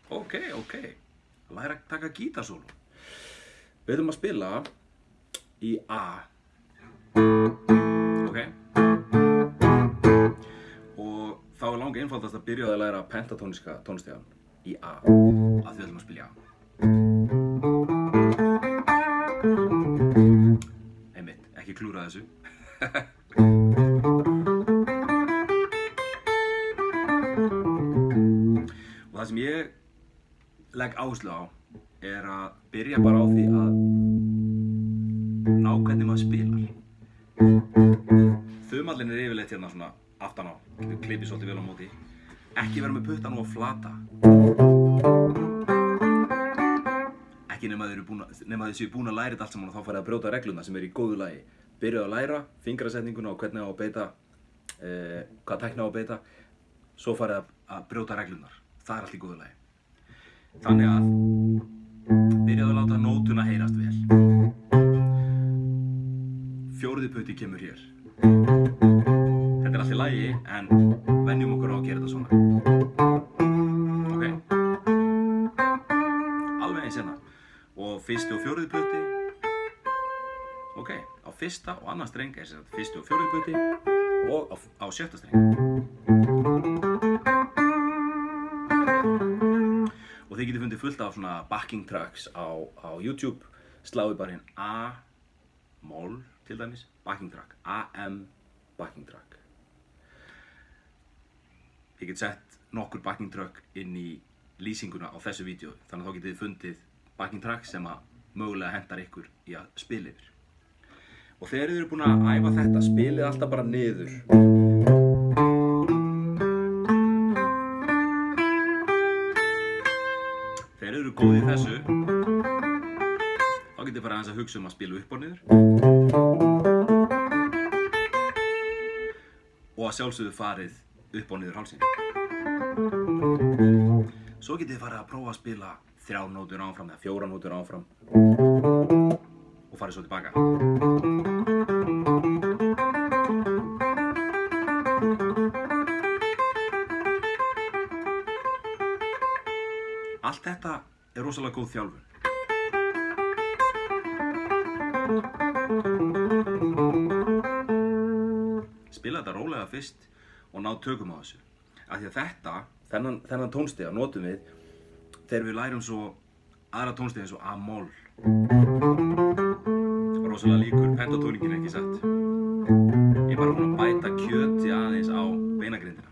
Ok. Læra að taka gítarsóló. Við ætlum að spila í A. Ok. Og þá er langa einfaldast að byrja að læra pentatóníska tónstigann í A. Af því við ætlum að spila í A. Einmitt, ekki klúra þessu. Og það sem ég legg áherslu á er að byrja bara á því að ná hvernig maður spilar. Þumallinn er yfirleitt hérna svona aftan á, getur klippið svolítið vel á móti. Ekki vera með puttan og flata. Ekki nema þið séu búin að læra þetta allt saman og þá farið að brjóta regluna sem er í góðu lagi. Byrjuð að læra fingrasetninguna og hvernig á að beita, hvað tækni á að beita, svo farið að brjóta reglunar. Það er allt í góðu lagi. Þannig að byrjaðu að láta nótuna heyrast vel. 4. putti kemur hér. Þetta er allt í lagi, en venjum okkur á að gera þetta svona. Ok? Alveg eins hérna. Og 1. og 4. putti. Ok, á 1. og 2. streng er sem sagt 1. og 4. putti og á 6. streng. Og þið getið fundið fullt af svona backing tracks á YouTube. Sláðu bara inn A-moll til dæmis, backing track, A-M backing track. Ég get sett nokkur backing track inn í lýsinguna á þessu vídeo, þannig að þá getið þið fundið backing track sem að mögulega hentar ykkur í að spila yfir. Og þegar þið eru búin að æfa þetta, spilið alltaf bara niður. Þegar þið eru góðið í þessu, þá getið þið bara aðeins að hugsa að spila upp og niður. Og að sjálfsögðu farið upp og niður hálsinn. Svo getið þið farið að prófa að spila 3 nótur áfram eða 4 nótur áfram. Og farið svo tilbaka. Allt þetta er rosalega góð þjálfun. Spila þetta rólega fyrst og ná tökum á þessu. Af því að þennan tónstiga notum við þegar við lærum svo aðra tónstiga eins og A-moll. Rosalega líkur pentatóningin, ekki satt? Ég er bara búinn að bæta kjöti aðeins á beinagrindina.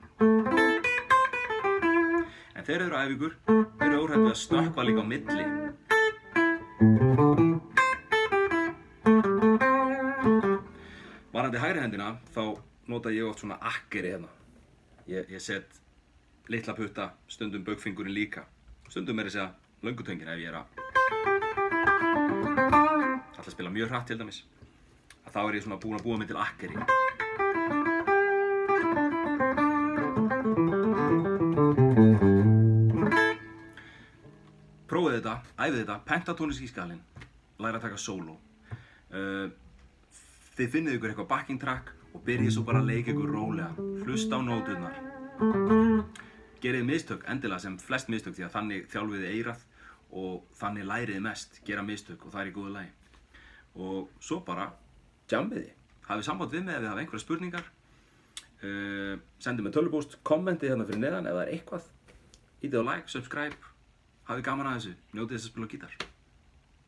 En þegar þið eru að æfa ykkur, þið eru óhrætt við að stökkva líka á milli. Varðandi hægri hendina, þá nota ég oft svona akkeri hérna. Ég set litla putta, stundum baugfingurinn líka. Stundum er segja löngutöngin ef ég er að spila mjög hratt til dæmis. Þá er ég svona búinn að búa mig til akkeri. Prófið þetta, æfið þetta, pentatóníski skalinn, læra að taka sóló. Þið finnið ykkur eitthvað backing track og byrjið svo bara að leika ykkur rólega. Hlusta á nóturnar. Gerið mistök endilega sem flest mistök því að þannig þjálfiði eyrað og þannig læriði mest, gera mistök og það er í góðu lagi. Og svo bara jammiði. Hafið samband við mig ef þið hafið einhverjar spurningar. Sendið mér tölvupóst, kommentið hérna fyrir neðan ef það er eitthvað. Ítið á like, subscribe. Hafið gaman að þessu. Njótið þess að spila á gítar.